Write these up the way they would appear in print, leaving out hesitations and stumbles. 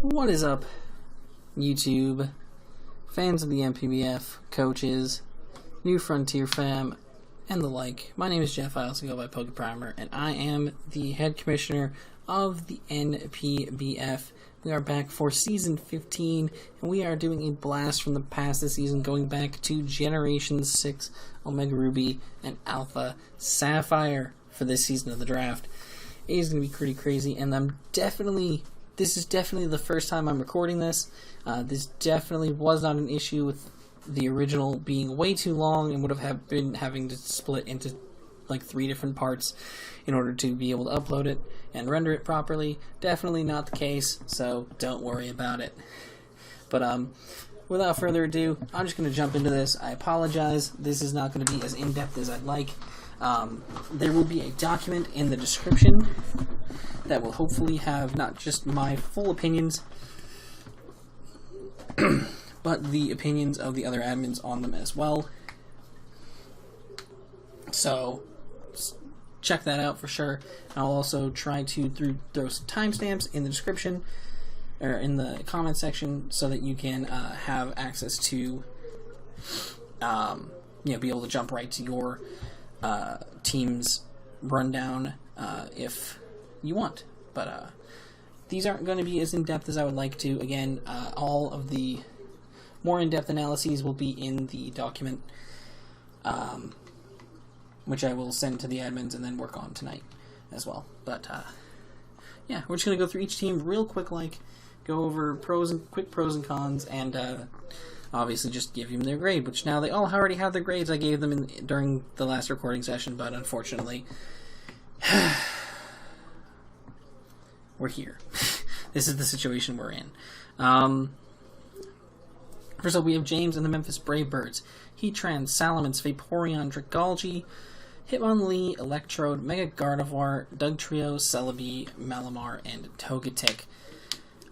What is up, YouTube, fans of the NPBF, coaches, New Frontier fam, and the like? My name is Jeff. I also go by PokePrimer, and I am the head commissioner of the NPBF. We are back for Season 15, and we are doing a blast from the past this season, going back to Generation 6 Omega Ruby and Alpha Sapphire for this season of the draft. It is going to be pretty crazy, and this is definitely the first time I'm recording this. This definitely was not an issue with the original being way too long and would have been having to split into like 3 different parts in order to be able to upload it and render it properly. Definitely not the case, so don't worry about it. But without further ado, I'm just going to jump into this. I apologize. This is not going to be as in-depth as I'd like. There will be a document in the description that will hopefully have not just my full opinions, but the opinions of the other admins on them as well. So check that out for sure. I'll also try to throw some timestamps in the description or in the comment section so that you can have access to be able to jump right to your team's rundown if you want. But these aren't going to be as in-depth as I would like to. Again, all of the more in-depth analyses will be in the document, which I will send to the admins and then work on tonight as well. But yeah, we're just going to go through each team real quick, go over quick pros and cons, and obviously just give them their grade, which now they all already have their grades. I gave them during the last recording session, but unfortunately, we're here. This is the situation we're in. First up, we have James and the Memphis Bravebirds. Heatran, Salamence, Vaporeon, Dragalge, Hitmonlee, Electrode, Mega Gardevoir, Dugtrio, Celebi, Malamar, and Togetic.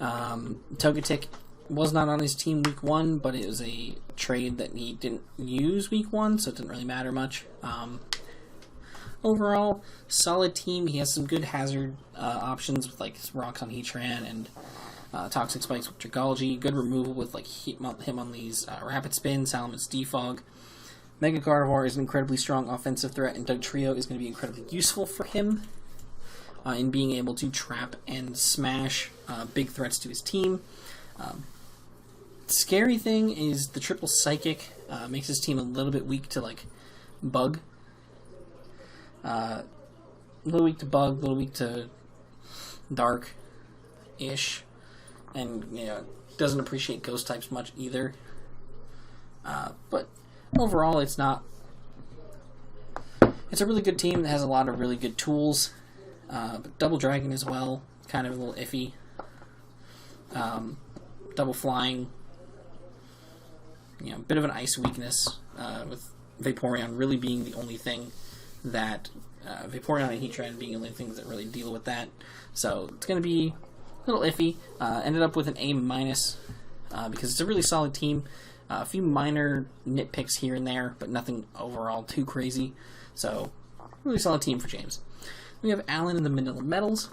Togetic was not on his team week 1, but it was a trade that he didn't use week 1, so it didn't really matter much. Overall, solid team. He has some good hazard options with like Rocks on Heatran and Toxic Spikes with Dragalge. Good removal with like Hitmonlee's Rapid Spin, Salamence Defog. Mega Gardevoir is an incredibly strong offensive threat, and Dugtrio is going to be incredibly useful for him in being able to trap and smash big threats to his team. Scary thing is the triple Psychic makes his team a little bit weak to like Bug. A little weak to Bug, a little weak to Dark-ish, and doesn't appreciate Ghost types much either. But overall, it's a really good team that has a lot of really good tools. But Double Dragon as well, kind of a little iffy. Double Flying, bit of an ice weakness, with Vaporeon really being the only thing that Vaporeon and Heatran being the only things that really deal with that. So it's going to be a little iffy. Ended up with an A- because it's a really solid team. A few minor nitpicks here and there, but nothing overall too crazy. So really solid team for James. We have Alan in the Manila Metals,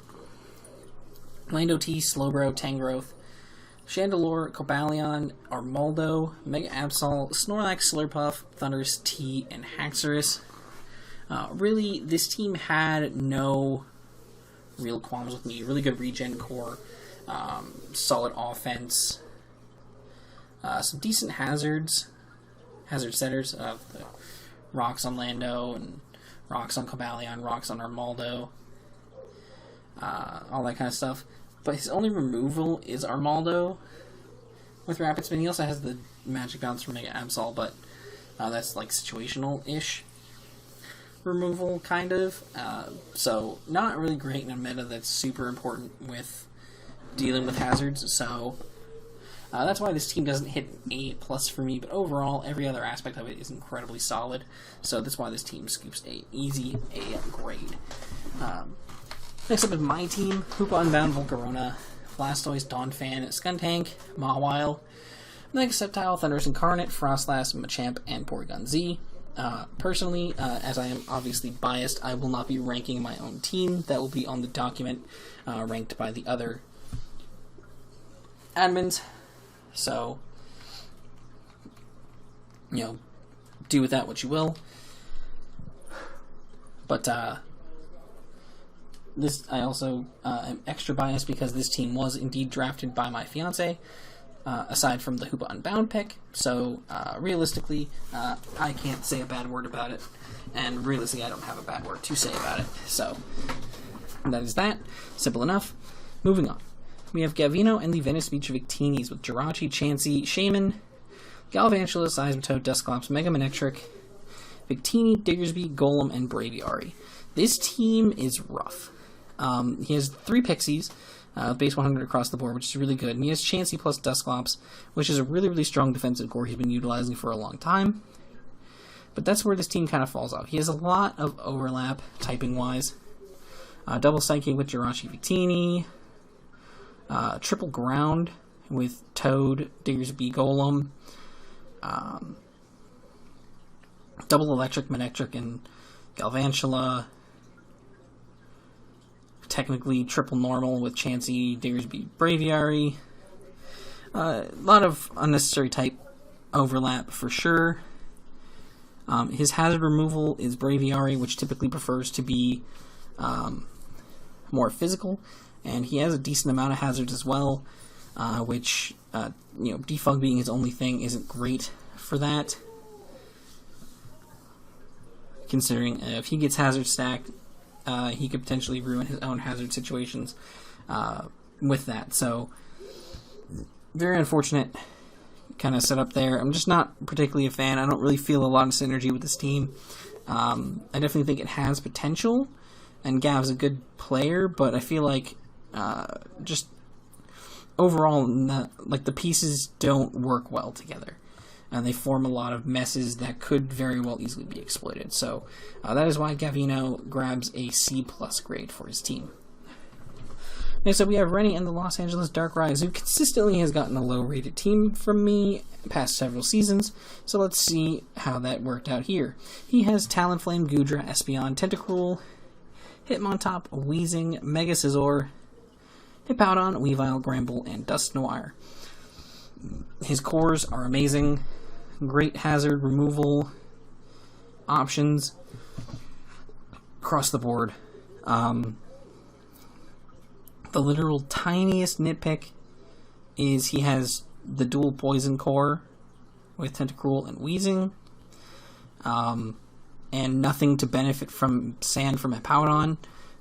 Lando T, Slowbro, Tangrowth, Chandelure, Cobalion, Armaldo, Mega Absol, Snorlax, Slurpuff, Thundurus T, and Haxorus. Really, this team had no real qualms with me. Really good regen core, solid offense, some decent hazard setters of the Rocks on Lando and Rocks on Cobalion, Rocks on Armaldo, all that kind of stuff. But his only removal is Armaldo with Rapid Spin. He also has the Magic Bounce from Mega Absol, but that's like situational-ish removal, kind of. So not really great in a meta that's super important with dealing with hazards. So that's why this team doesn't hit an A+ for me. But overall, every other aspect of it is incredibly solid. So that's why this team scoops a easy A grade. Next up is my team: Hoopa Unbound, Volcarona, Blastoise, Donphan, Skuntank, Mawile, Mega Sceptile, Thundurus Incarnate, Frostlass, Machamp, and Porygon Z. Personally, as I am obviously biased, I will not be ranking my own team. That will be on the document, ranked by the other admins. So, do with that what you will. But this, I also am extra biased because this team was indeed drafted by my fiance, aside from the Hoopa Unbound pick. So realistically, I can't say a bad word about it, and realistically, I don't have a bad word to say about it. So that is that. Simple enough. Moving on. We have Gavino and the Venice Beach Victinis with Jirachi, Chansey, Shaman, Galvantula, Seismitoad, Dusclops, Mega Manectric, Victini, Diggersby, Golem, and Braviary. This team is rough. He has 3 Pixies, base 100 across the board, which is really good. And he has Chansey plus Dusclops, which is a really, really strong defensive core he's been utilizing for a long time. But that's where this team kind of falls off. He has a lot of overlap, typing-wise. Double Psychic with Jirachi, Victini. Triple Ground with Toad, Diggersby, Golem. Double Electric, Manectric, and Galvantula. Technically triple normal with Chansey, Diggersby, Braviary. A lot of unnecessary type overlap for sure. His hazard removal is Braviary, which typically prefers to be more physical, and he has a decent amount of hazards as well, which defog being his only thing isn't great for that. Considering if he gets hazard stacked, he could potentially ruin his own hazard situations with that. So, very unfortunate kind of setup there. I'm just not particularly a fan. I don't really feel a lot of synergy with this team. I definitely think it has potential, and Gav's a good player, but I feel like just overall, the pieces don't work well together. And they form a lot of messes that could very well easily be exploited. So that is why Gavino grabs a C+ grade for his team. Next up, we have Rennie and the Los Angeles Darkrais, who consistently has gotten a low-rated team from me past several seasons. So let's see how that worked out here. He has Talonflame, Goodra, Espeon, Tentacruel, Hitmontop, Weezing, Mega Scizor, Hippowdon, Weavile, Gramble, and Dusknoir. His cores are amazing. Great hazard removal options across the board. The literal tiniest nitpick is he has the dual poison core with Tentacruel and Weezing, and nothing to benefit from sand from Hippowdon.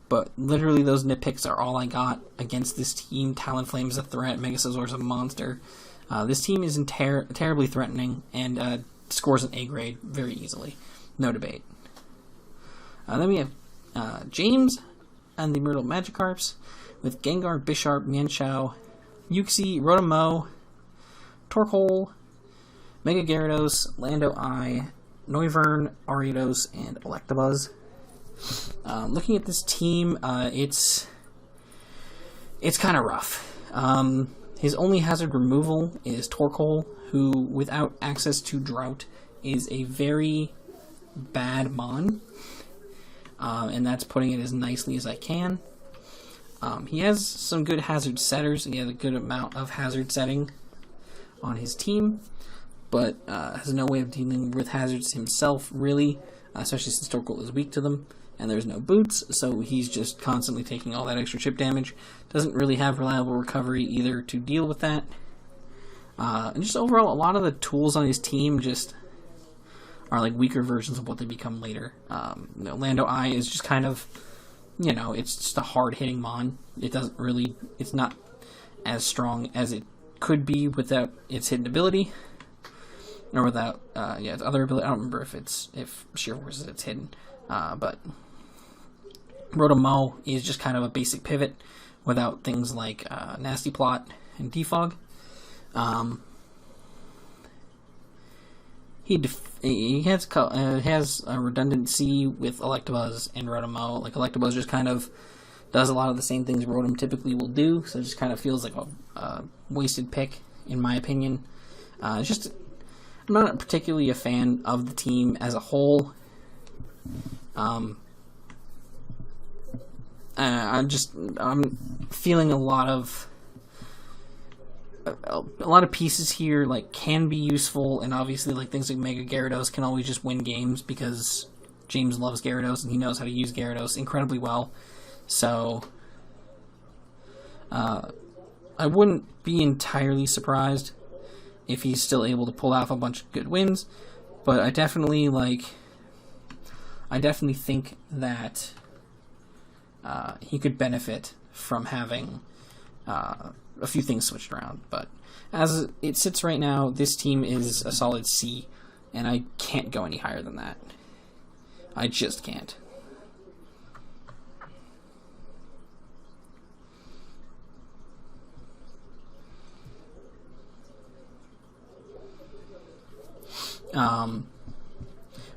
But literally those nitpicks are all I got against this team. Talonflame's a threat, Mega Scizor's a monster. This team is terribly threatening and scores an A grade very easily. No debate. Then we have James and the Myrtle Magikarps with Gengar, Bisharp, Mienshao, Uxie, Rotomo, Torkoal, Mega Gyarados, Lando Eye, Noivern, Ariados, and Electabuzz. Looking at this team, it's kind of rough. His only hazard removal is Torkoal, who, without access to Drought, is a very bad Mon. And that's putting it as nicely as I can. He has some good hazard setters. He has a good amount of hazard setting on his team, but has no way of dealing with hazards himself, really, especially since Torkoal is weak to them. And there's no boots, so he's just constantly taking all that extra chip damage. Doesn't really have reliable recovery either to deal with that. And just overall, a lot of the tools on his team just are like weaker versions of what they become later. Lando Eye is just kind of, it's just a hard-hitting Mon. It's not as strong as it could be without its hidden ability. Or without, its other ability. I don't remember if Sheer Force is its hidden. But Rotomo is just kind of a basic pivot without things like Nasty Plot and Defog. He has a redundancy with Electabuzz and Rotomo. Like, Electabuzz just kind of does a lot of the same things Rotom typically will do, so it just kind of feels like a wasted pick, in my opinion. I'm not particularly a fan of the team as a whole. I'm feeling a lot of a lot of pieces here like can be useful, and obviously like things like Mega Gyarados can always just win games because James loves Gyarados and he knows how to use Gyarados incredibly well. So I wouldn't be entirely surprised if he's still able to pull off a bunch of good wins, but I definitely think that he could benefit from having a few things switched around. But as it sits right now, this team is a solid C, and I can't go any higher than that. I just can't.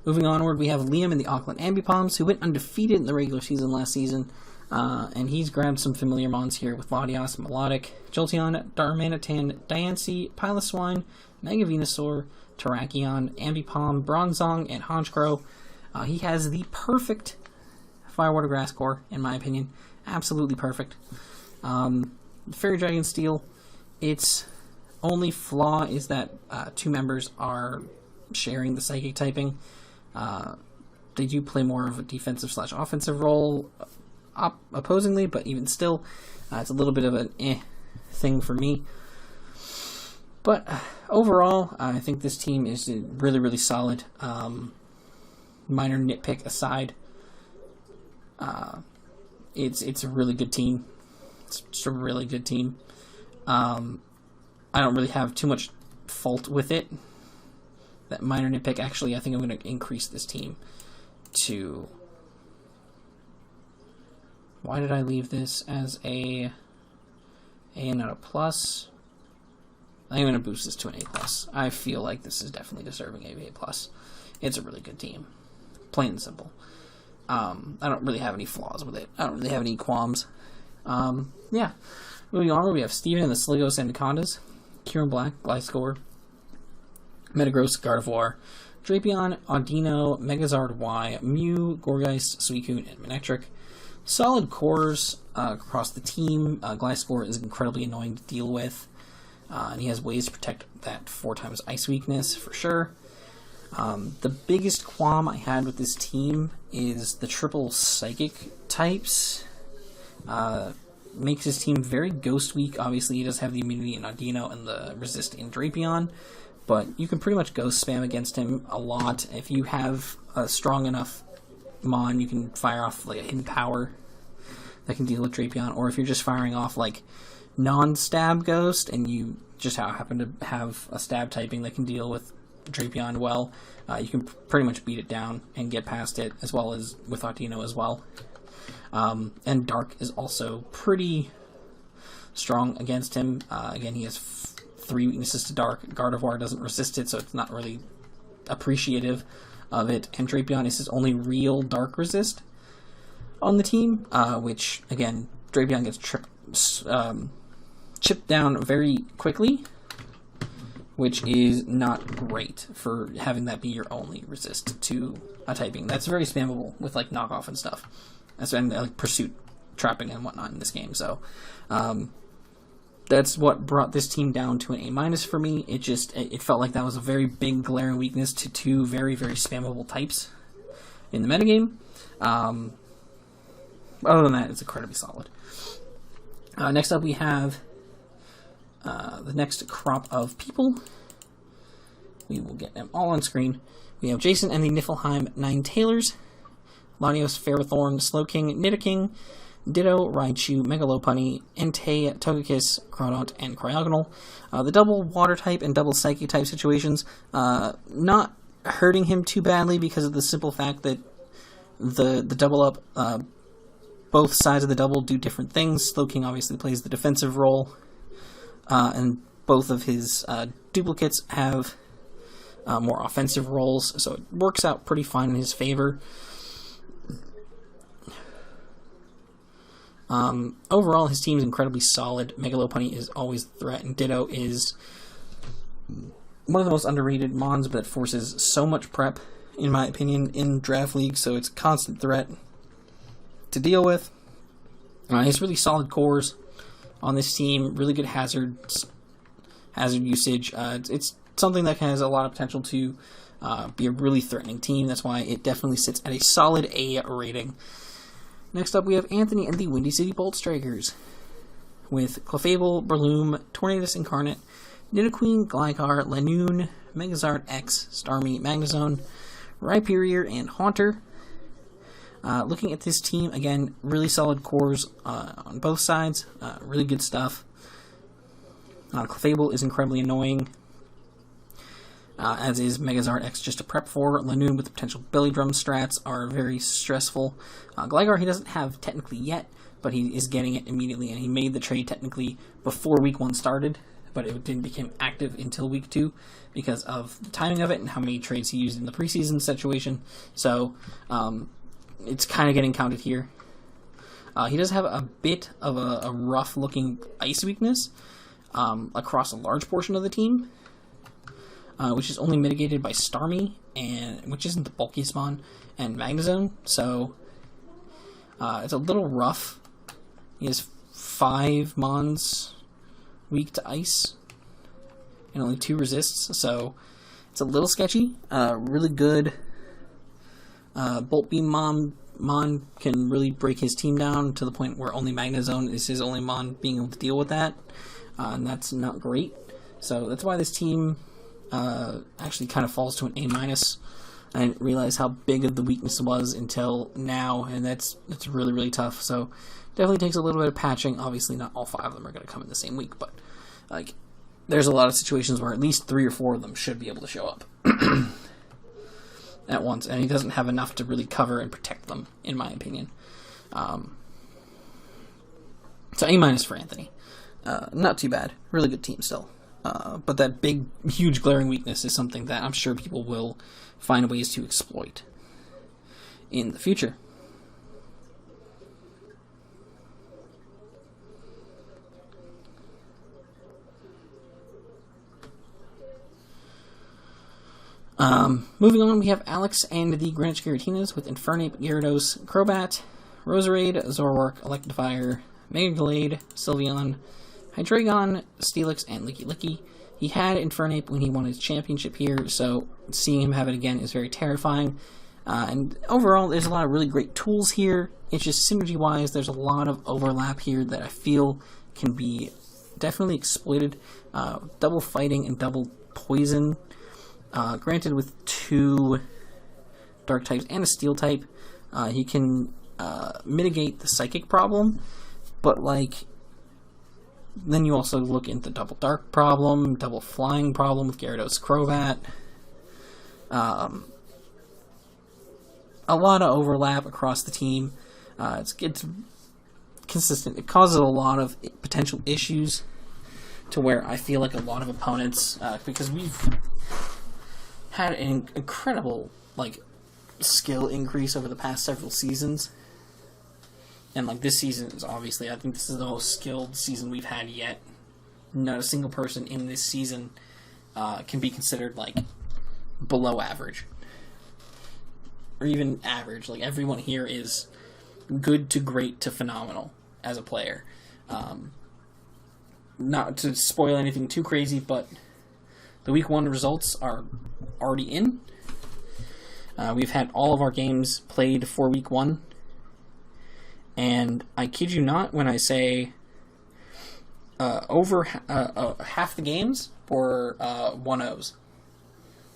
Moving onward, we have Liam in the Auckland Ambipoms, who went undefeated in the regular season last season, and he's grabbed some familiar mons here with Latios, Melodic, Jolteon, Darmanitan, Diancie, Piloswine, Mega Venusaur, Terrakion, Ambipom, Bronzong, and Honchkrow. He has the perfect Firewater Grass core, in my opinion. Absolutely perfect. Fairy Dragon Steel, its only flaw is that two members are sharing the Psychic typing. They do play more of a defensive/offensive role opposingly, but even still, it's a little bit of an thing for me. But overall, I think this team is really, really solid. Minor nitpick aside, it's a really good team. It's just a really good team. I don't really have too much fault with it. That minor nitpick, actually, I think I'm going to increase this team to... Why did I leave this as a and not a plus? I'm going to boost this to an A+. I feel like this is definitely deserving of A+. It's a really good team. Plain and simple. I don't really have any flaws with it. I don't really have any qualms. Yeah. Moving on, we have Steven and the Sligos Anacondas, Kieran Black, Gliscor, Metagross, Gardevoir, Drapion, Audino, Megazard Y, Mew, Gourgeist, Suicune, and Manectric. Solid cores across the team. Gliscor is incredibly annoying to deal with, and he has ways to protect that 4x ice weakness for sure. The biggest qualm I had with this team is the triple Psychic types. Makes his team very Ghost weak. Obviously, he does have the immunity in Audino and the resist in Drapion, but you can pretty much Ghost spam against him a lot. If you have a strong enough mon, you can fire off like a hidden power that can deal with Drapion, or if you're just firing off like non-stab Ghost and you just happen to have a stab typing that can deal with Drapion well, you can pretty much beat it down and get past it, as well as with Audino as well. And Dark is also pretty strong against him. Again, he has 3 weaknesses to Dark. Gardevoir doesn't resist it, so it's not really appreciative of it. And Drapion is his only real Dark resist on the team, which, again, Drapion gets chipped down very quickly, which is not great for having that be your only resist to a typing. That's very spammable with like knockoff and stuff. And like pursuit trapping and whatnot in this game. So that's what brought this team down to an A- for me. It felt like that was a very big glaring weakness to 2 very, very spammable types in the metagame. Other than that, it's incredibly solid. Next up, we have the next crop of people. We will get them all on screen. We have Jason and the Niflheim 9 Tailors, Latios, Ferrothorn, Slowking, Nidoking, Ditto, Raichu, Megalopunny, Entei, Togekiss, Crawdaunt, and Cryogonal. The double Water type and double Psychic type situations not hurting him too badly because of the simple fact that the double up, both sides of the double do different things. Slowking obviously plays the defensive role, and both of his duplicates have more offensive roles, so it works out pretty fine in his favor. Overall, his team is incredibly solid. Megalopunny is always a threat, and Ditto is one of the most underrated mons, but it forces so much prep, in my opinion, in Draft League, so it's a constant threat to deal with. He has really solid cores on this team, really good hazards, hazard usage. It's something that has a lot of potential to be a really threatening team. That's why it definitely sits at a solid A rating. Next up, we have Anthony and the Windy City Bolt Strikers with Clefable, Breloom, Tornadus Incarnate, Nidoqueen, Gligar, Lanoon, Megazard X, Starmie, Magnezone, Rhyperior, and Haunter. Looking at this team, again, really solid cores on both sides. Really good stuff. Clefable is incredibly annoying, as is Megazard X just to prep for. Lanoon with the potential Belly Drum strats are very stressful. Gligar he doesn't have technically yet, but he is getting it immediately, and he made the trade technically before Week 1 started, but it didn't become active until Week 2 because of the timing of it and how many trades he used in the preseason situation. So it's kind of getting counted here. He does have a bit of a rough-looking ice weakness across a large portion of the team, which is only mitigated by Starmie, which isn't the bulkiest mon, and Magnezone, so it's a little rough. He has 5 mons weak to ice, and only 2 resists, so it's a little sketchy. Really good Bolt Beam mon can really break his team down to the point where only Magnezone is his only mon being able to deal with that, and that's not great. So that's why this team actually kind of falls to an A-. I didn't realize how big of the weakness was until now, and that's really, really tough. So definitely takes a little bit of patching. Obviously, not all 5 of them are going to come in the same week, but like there's a lot of situations where at least 3 or 4 of them should be able to show up at once, and he doesn't have enough to really cover and protect them, in my opinion. So A- for Anthony. Not too bad. Really good team still. But that big, huge glaring weakness is something that I'm sure people will find ways to exploit in the future. Moving on, we have Alex and the Greenwich Giratinas with Infernape, Gyarados, Crobat, Roserade, Zoroark, Electivire, Mega Glade, Sylveon, Hydreigon, Steelix, and Licky Licky. He had Infernape when he won his championship here, so seeing him have it again is very terrifying. And overall, there's a lot of really great tools here. It's just synergy-wise, there's a lot of overlap here that I feel can be definitely exploited. Double fighting and double poison. Granted, with 2 dark types and a steel type, he can mitigate the psychic problem, but like then you also look into the double dark problem, double flying problem with Gyarados Crobat. A lot of overlap across the team. It's consistent. It causes a lot of potential issues to where I feel like a lot of opponents, because we've had an incredible skill increase over the past several seasons. And this season is obviously, I think this is the most skilled season we've had yet. Not a single person in this season can be considered below average, or even average. Everyone here is good to great to phenomenal as a player. Not to spoil anything too crazy, but the Week 1 results are already in. We've had all of our games played for Week 1. And I kid you not when I say over half the games were 1-0s.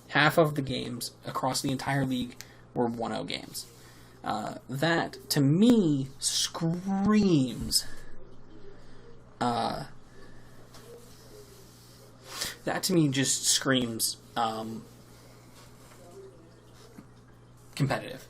Half of the games across the entire league were 1-0 games. That, to me, screams... that, to me, just screams competitive.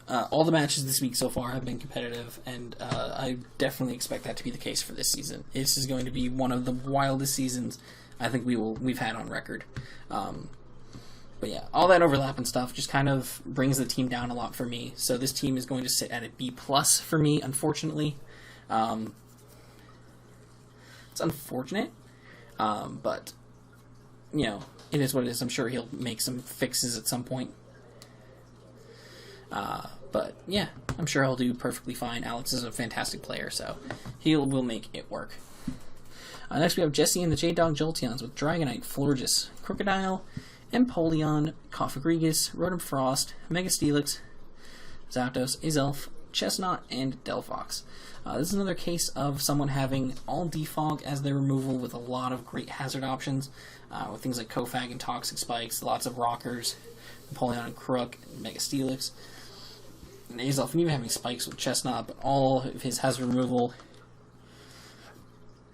All the matches this week so far have been competitive, and I definitely expect that to be the case for this season. This is going to be one of the wildest seasons I think we've had on record. But yeah, all that overlap and stuff just kind of brings the team down a lot for me. So this team is going to sit at a B+ for me, unfortunately. It's unfortunate, but it is what it is. I'm sure he'll make some fixes at some point. But yeah, I'm sure he'll do perfectly fine. Alex is a fantastic player, so will make it work. Next we have Jesse and the J-Dog Jolteons with Dragonite, Florges, Crocodile, Empoleon, Cofagrigus, Rotom Frost, Mega Steelix, Zapdos, Azelf, Chestnut, and Delphox. This is another case of someone having all Defog as their removal with a lot of great hazard options, with things like Kofag and Toxic Spikes, lots of Rockers, Empoleon and Crook, and Mega Steelix, and Azelf, and even having Spikes with Chestnut, but all of his hazard removal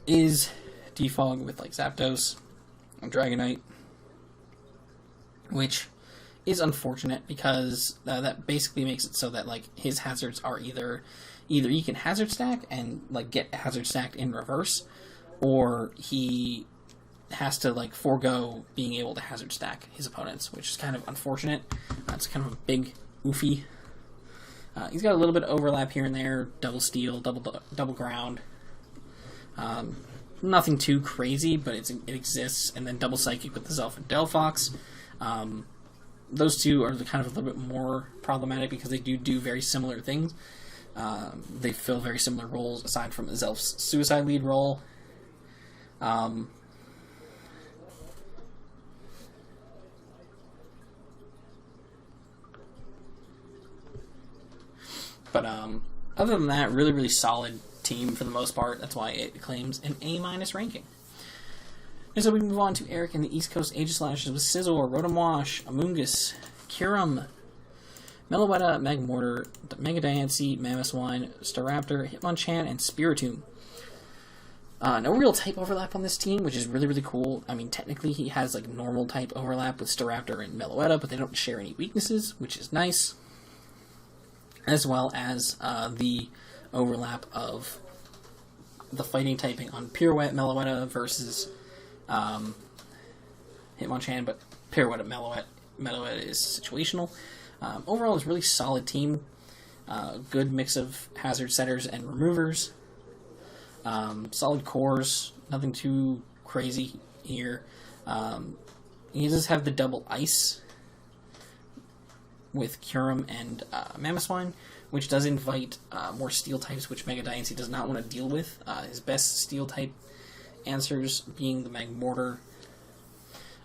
is Defog with like Zapdos and Dragonite, which is unfortunate because that basically makes it so that like his hazards are either he can hazard stack and like get hazard stacked in reverse, or he has to like forego being able to hazard stack his opponents, which is kind of unfortunate. It's kind of a big oofy. He's got a little bit of overlap here and there, double steel, double ground. Nothing too crazy, but it exists. And then double psychic with the Zelf and Delphox. Those two are kind of a little bit more problematic because they do very similar things. They fill very similar roles aside from Zelf's suicide lead role. But other than that, really solid team for the most part. That's why it claims an A- ranking. And so we move on to Eric in the East Coast Aegislashes with Scizor, Rotom Wash, Amoonguss, Kyurem, Meloetta, Magmortar, Mega Diancie, Mamoswine, Staraptor, Hitmonchan, and Spiritomb. No real type overlap on this team, which is really cool. I mean, technically he has like normal type overlap with Staraptor and Meloetta, but they don't share any weaknesses, which is nice. As well as the overlap of the fighting typing on Pirouette Meloetta versus Hitmonchan, but Pirouette Meloetta is situational. Overall, it's a really solid team. Good mix of hazard setters and removers. Solid cores, nothing too crazy here. He does have the double ice with Kyurem and Mamoswine, which does invite more steel types, which Mega Diancie does not want to deal with. His best steel type answers being the Magmortar,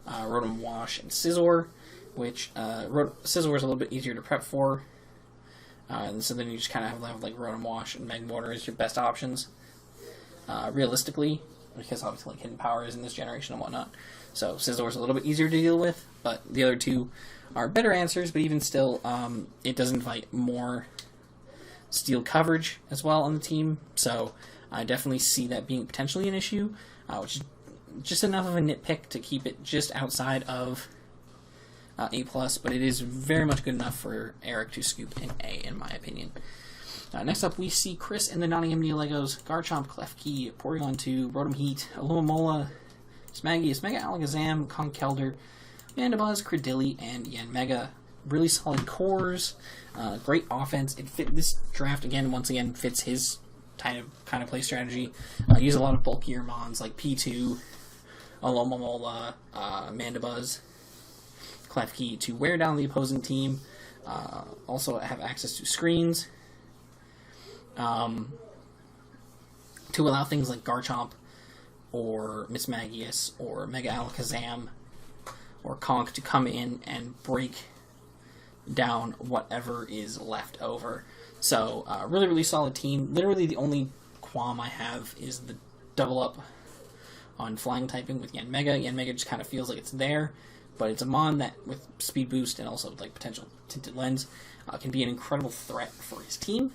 Rotom Wash, and Scizor, which Scizor is a little bit easier to prep for. And so then you just kind of have like Rotom Wash and Magmortar as your best options. Realistically, because obviously like Hidden Power is in this generation and whatnot. So Scizor is a little bit easier to deal with, but the other two are better answers, but even still, it does invite more steel coverage as well on the team, so I definitely see that being potentially an issue, which is just enough of a nitpick to keep it just outside of A+, but it is very much good enough for Eric to scoop an A, in my opinion. Next up, we see Chris in the Nottingham Neolegos, Garchomp, Klefki, Porygon 2, Rotom Heat, Alomomola, Smagius, Mega Alakazam, Conkeldurr, Mandibuzz, Credilli, and Yanmega. Really solid cores, great offense. This draft once again fits his kind of play strategy. Use a lot of bulkier mons like P2, Alomomola, Mandibuzz, Klefki to wear down the opposing team. Also have access to screens to allow things like Garchomp or Mismagius or Mega Alakazam or Conk to come in and break down whatever is left over. So, really solid team. Literally the only qualm I have is the double up on flying typing with Yanmega. Yanmega just kind of feels like it's there, but it's a mon that, with speed boost and also like potential tinted lens, can be an incredible threat for his team.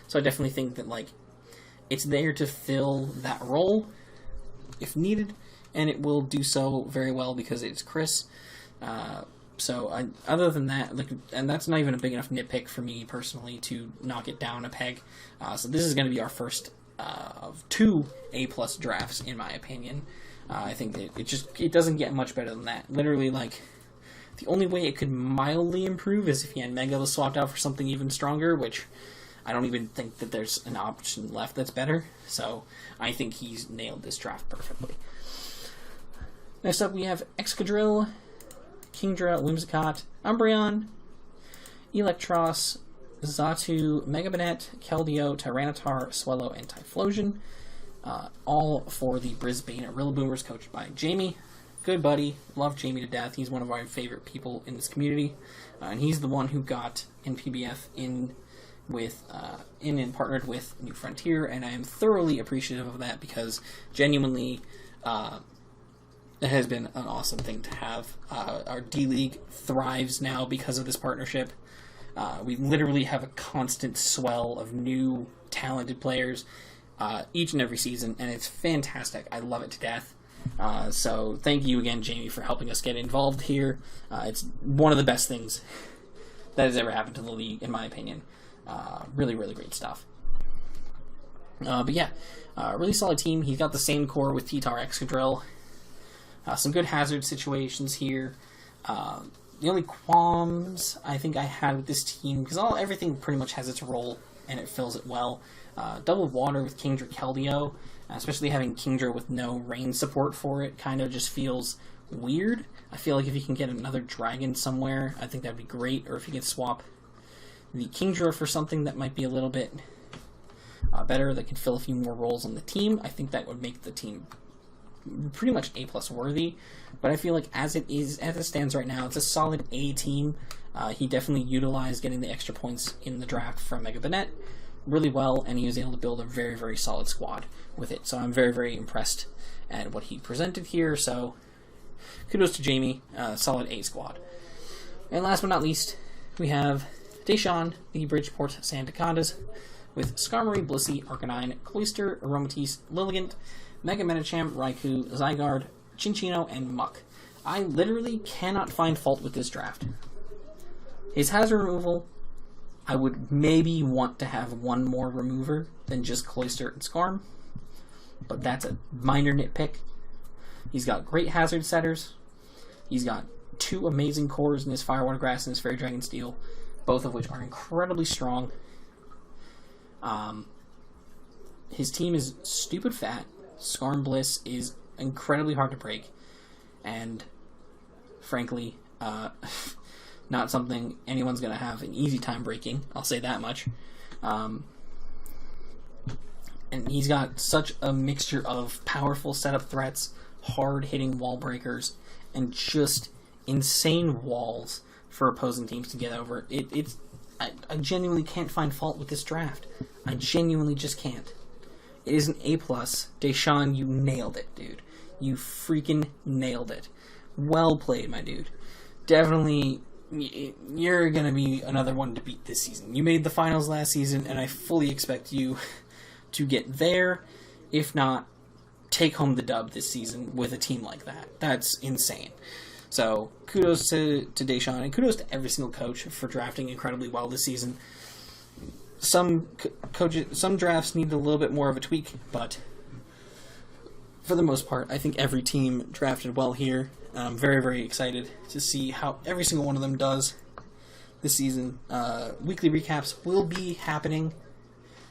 So I definitely think that like it's there to fill that role if needed, and it will do so very well because it's Chris. Other than that, and that's not even a big enough nitpick for me personally to knock it down a peg. So this is going to be our first of 2 A+ drafts, in my opinion. I think that it doesn't get much better than that. Literally, like, the only way it could mildly improve is if Yanmega was swapped out for something even stronger, which I don't even think that there's an option left that's better. So I think he's nailed this draft perfectly. Next up, we have Excadrill, Kingdra, Whimsicott, Umbreon, Electros, Xatu, Megabanette, Keldeo, Tyranitar, Swellow, and Typhlosion. all for the Brisbane Rillaboomers, coached by Jamie. Good buddy, love Jamie to death. He's one of our favorite people in this community, and he's the one who got NPBF in and partnered with New Frontier, and I am thoroughly appreciative of that because genuinely, it has been an awesome thing to have. Our D-League thrives now because of this partnership. We literally have a constant swell of new talented players each and every season, and it's fantastic. I love it to death. So thank you again, Jamie, for helping us get involved here. It's one of the best things that has ever happened to the league, in my opinion. Really, really great stuff. But yeah, really solid team. He's got the same core with T-Tar Excadrill. Some good hazard situations here. The only qualms I think I had with this team, because everything pretty much has its role and it fills it well. Double water with Kingdra Keldeo, especially having Kingdra with no rain support for it, kind of just feels weird. I feel like if you can get another dragon somewhere, I think that'd be great. Or if you could swap the Kingdra for something that might be a little bit better, that could fill a few more roles on the team, I think that would make the team pretty much A+ worthy. But I feel like as it stands right now, it's a solid A team. He definitely utilized getting the extra points in the draft from Mega Banette really well, and he was able to build a very, very solid squad with it. So I'm very, very impressed at what he presented here. So kudos to Jamie, solid A squad. And last but not least, we have Deshawn, the Bridgeport Sandacondas, with Skarmory, Blissey, Arcanine, Cloyster, Aromatisse, Lilligant, Mega Medicham, Raikou, Zygarde, Chinchino, and Muck. I literally cannot find fault with this draft. His hazard removal, I would maybe want to have one more remover than just Cloyster and Skarm, but that's a minor nitpick. He's got great hazard setters. He's got two amazing cores in his Fire Water Grass and his Fairy Dragon Steel, both of which are incredibly strong. His team is stupid fat. Skarm Bliss is incredibly hard to break, and frankly, not something anyone's going to have an easy time breaking, I'll say that much. And he's got such a mixture of powerful setup threats, hard-hitting wall breakers, and just insane walls for opposing teams to get over. I genuinely can't find fault with this draft. I genuinely just can't. It is an A+. Deshawn, you nailed it, dude. You freaking nailed it. Well played, my dude. Definitely, you're going to be another one to beat this season. You made the finals last season, and I fully expect you to get there. If not, take home the dub this season with a team like that. That's insane. So, kudos to Deshawn, and kudos to every single coach for drafting incredibly well this season. Some drafts need a little bit more of a tweak, but for the most part, I think every team drafted well here. I'm very, very excited to see how every single one of them does this season. Weekly recaps will be happening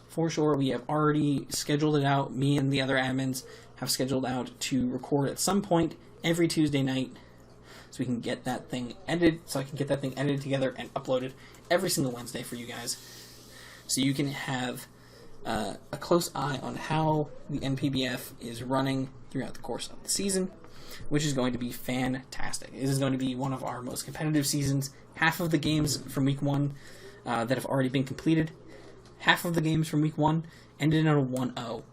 for sure. We have already scheduled it out. Me and the other admins have scheduled out to record at some point every Tuesday night, so we can get that thing edited. So I can get that thing edited together and uploaded every single Wednesday for you guys, so you can have a close eye on how the NPBF is running throughout the course of the season, which is going to be fantastic. This is going to be one of our most competitive seasons. Half of the games from Week 1 that have already been completed, half of the games from Week 1 ended in a 1-0.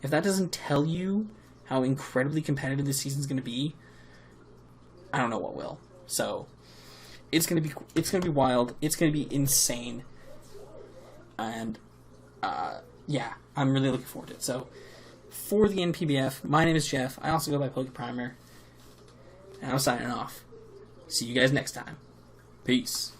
If that doesn't tell you how incredibly competitive this season is going to be, I don't know what will. So it's going to be wild. It's going to be insane. And yeah, I'm really looking forward to it. So for the NPBF, my name is Jeff. I also go by PokePrimer, and I'm signing off. See you guys next time. Peace.